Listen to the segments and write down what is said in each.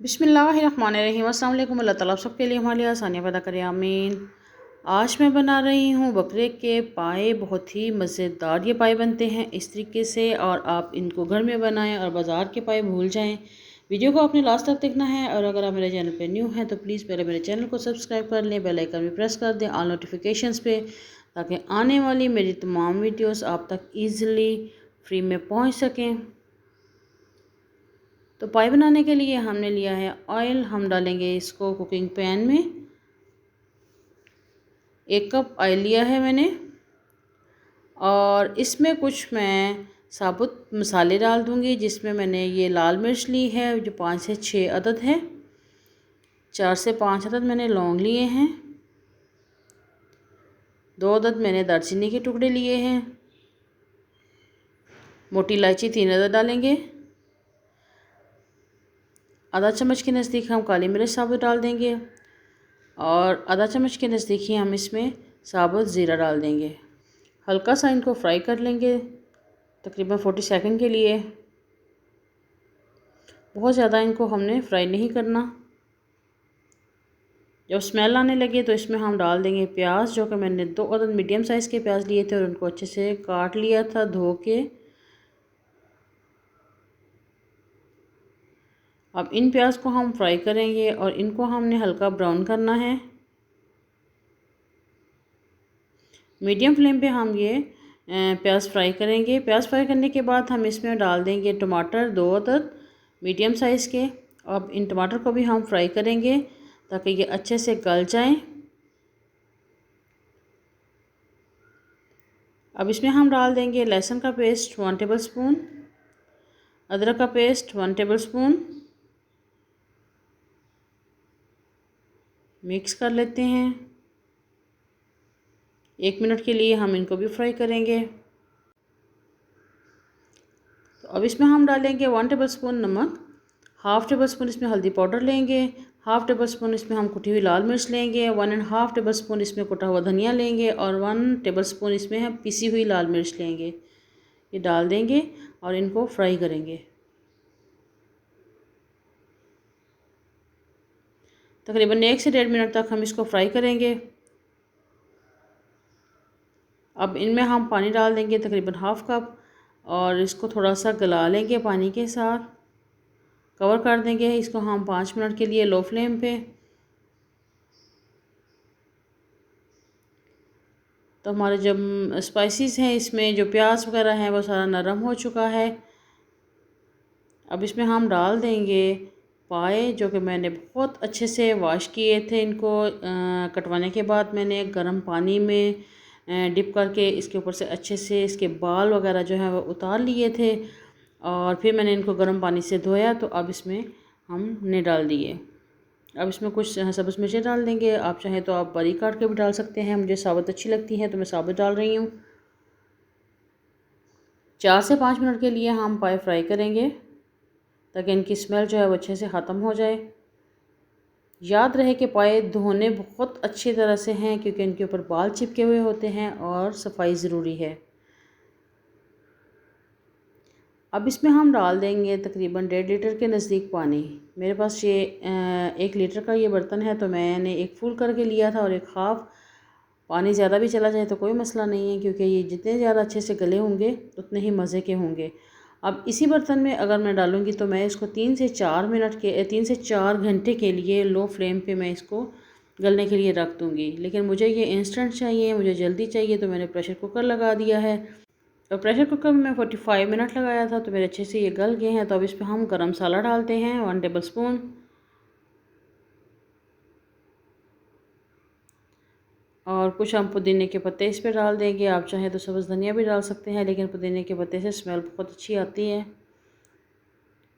बिस्मिल्लाहिर्रहमानिर्रहीम। अस्सलाम वालेकुम। अल्लाह ताला सबके लिए हमारे लिए आसानियाँ पैदा करे, आमीन। आज मैं बना रही हूँ बकरे के पाए। बहुत ही मज़ेदार ये पाए बनते हैं इस तरीके से, और आप इनको घर में बनाएं और बाज़ार के पाए भूल जाएं। वीडियो को आपने लास्ट तक देखना है, और अगर आप मेरे चैनल पे न्यू हैं तो प्लीज़ पहले मेरे चैनल को सब्सक्राइब कर लें, बेल आइकन भी प्रेस कर दें ऑल नोटिफिकेशंस पे, ताकि आने वाली मेरी तमाम वीडियोस आप तक ईज़िली फ्री में पहुँच सकें। तो पाई बनाने के लिए हमने लिया है ऑयल। हम डालेंगे इसको कुकिंग पैन में। 1 कप ऑयल लिया है मैंने, और इसमें कुछ मैं साबुत मसाले डाल दूंगी, जिसमें मैंने ये लाल मिर्च ली है जो 5 से 6 अदद है, 4 से 5 अदद मैंने लौंग लिए हैं, 2 अदद मैंने दालचीनी के टुकड़े लिए हैं, मोटी इलायची 3 अदद डालेंगे, आधा चम्मच के नज़दीक हम काली मिर्च साबुत डाल देंगे, और आधा चम्मच के नज़दीक ही हम इसमें साबुत ज़ीरा डाल देंगे। हल्का सा इनको फ्राई कर लेंगे तकरीबन 40 सेकंड के लिए। बहुत ज़्यादा इनको हमने फ्राई नहीं करना। जब स्मेल आने लगे तो इसमें हम डाल देंगे प्याज, जो कि मैंने 2 अदद मीडियम साइज़ के प्याज लिए थे और उनको अच्छे से काट लिया था धो के। अब इन प्याज को हम फ्राई करेंगे और इनको हमने हल्का ब्राउन करना है। मीडियम फ्लेम पे हम ये प्याज फ्राई करेंगे। प्याज फ्राई करने के बाद हम इसमें डाल देंगे टमाटर 2 अदद मीडियम साइज़ के। अब इन टमाटर को भी हम फ्राई करेंगे ताकि ये अच्छे से गल जाएं। अब इसमें हम डाल देंगे लहसुन का पेस्ट 1 टेबलस्पून, अदरक का पेस्ट 1 टेबलस्पून। मिक्स कर लेते हैं। 1 मिनट के लिए हम इनको भी फ्राई करेंगे। तो अब इसमें हम डालेंगे 1 टेबलस्पून नमक, हाफ़ टेबलस्पून इसमें हल्दी पाउडर लेंगे, हाफ़ टेबलस्पून इसमें हम कुटी हुई लाल मिर्च लेंगे, 1.5 टेबलस्पून इसमें कुटा हुआ धनिया लेंगे, और 1 टेबलस्पून इसमें हम पिसी हुई लाल मिर्च लेंगे। ये डाल देंगे और इनको फ्राई करेंगे। तकरीबन 1 से 1.5 मिनट तक हम इसको फ्राई करेंगे। अब इनमें हम पानी डाल देंगे तकरीबन हाफ़ कप, और इसको थोड़ा सा गला लेंगे पानी के साथ। कवर कर देंगे इसको हम 5 मिनट के लिए लो फ्लेम पे। तो हमारे जब स्पाइसेस हैं इसमें जो प्याज वगैरह है वो सारा नरम हो चुका है। अब इसमें हम डाल देंगे पाए, जो कि मैंने बहुत अच्छे से वॉश किए थे। इनको कटवाने के बाद मैंने गर्म पानी में डिप करके इसके ऊपर से अच्छे से इसके बाल वगैरह जो है वो उतार लिए थे, और फिर मैंने इनको गर्म पानी से धोया। तो अब इसमें हमने डाल दिए। अब इसमें कुछ सब्ज़ मिर्चें डाल देंगे। आप चाहें तो आप बारीक काट के भी डाल सकते हैं, मुझे साबुत अच्छी लगती हैं तो मैं साबुत डाल रही हूँ। 4 से 5 मिनट के लिए हम पाए फ्राई करेंगे ताकि इनकी स्मेल जो है वो अच्छे से ख़त्म हो जाए। याद रहे कि पाए धोने बहुत अच्छी तरह से हैं, क्योंकि इनके ऊपर बाल चिपके हुए होते हैं और सफाई ज़रूरी है। अब इसमें हम डाल देंगे तकरीबन 1.5 लीटर के नज़दीक पानी। मेरे पास ये 1 लीटर का ये बर्तन है, तो मैंने एक फुल करके लिया था और एक हाफ़। पानी ज़्यादा भी चला जाए तो कोई मसला नहीं है, क्योंकि ये जितने ज़्यादा अच्छे से गले होंगे उतने ही मज़े के होंगे। अब इसी बर्तन में अगर मैं डालूँगी तो मैं इसको 3 से 4 घंटे के लिए लो फ्लेम पे मैं इसको गलने के लिए रख दूँगी। लेकिन मुझे ये इंस्टेंट चाहिए, मुझे जल्दी चाहिए, तो मैंने प्रेशर कुकर लगा दिया है। और प्रेशर कुकर में मैं 45 मिनट लगाया था, तो मेरे अच्छे से ये गल गए हैं। तो अब इस पर हम गरम मसाला डालते हैं 1 टेबलस्पून, और कुछ हम पुदीने के पत्ते इस पर डाल देंगे। आप चाहें तो सब्ज़ धनिया भी डाल सकते हैं, लेकिन पुदीने के पत्ते से स्मेल बहुत अच्छी आती है।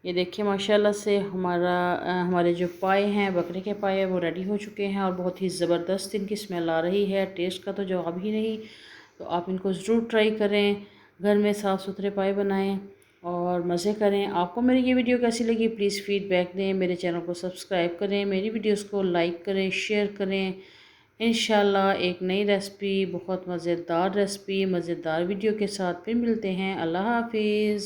ये देखिए माशाल्लाह से हमारे जो पाए हैं बकरे के पाए वो रेडी हो चुके हैं, और बहुत ही ज़बरदस्त इनकी स्मेल आ रही है। टेस्ट का तो जवाब ही नहीं। तो आप इनको ज़रूर ट्राई करें, घर में साफ़ सुथरे पाए बनाएं और मज़े करें। आपको मेरी ये वीडियो कैसी लगी प्लीज़ फ़ीडबैक दें। मेरे चैनल को सब्सक्राइब करें, मेरी वीडियोस को लाइक करें, शेयर करें। इंशाल्लाह एक नई रेसिपी, बहुत मज़ेदार रेसिपी, मज़ेदार वीडियो के साथ फिर मिलते हैं। अल्लाह हाफिज़।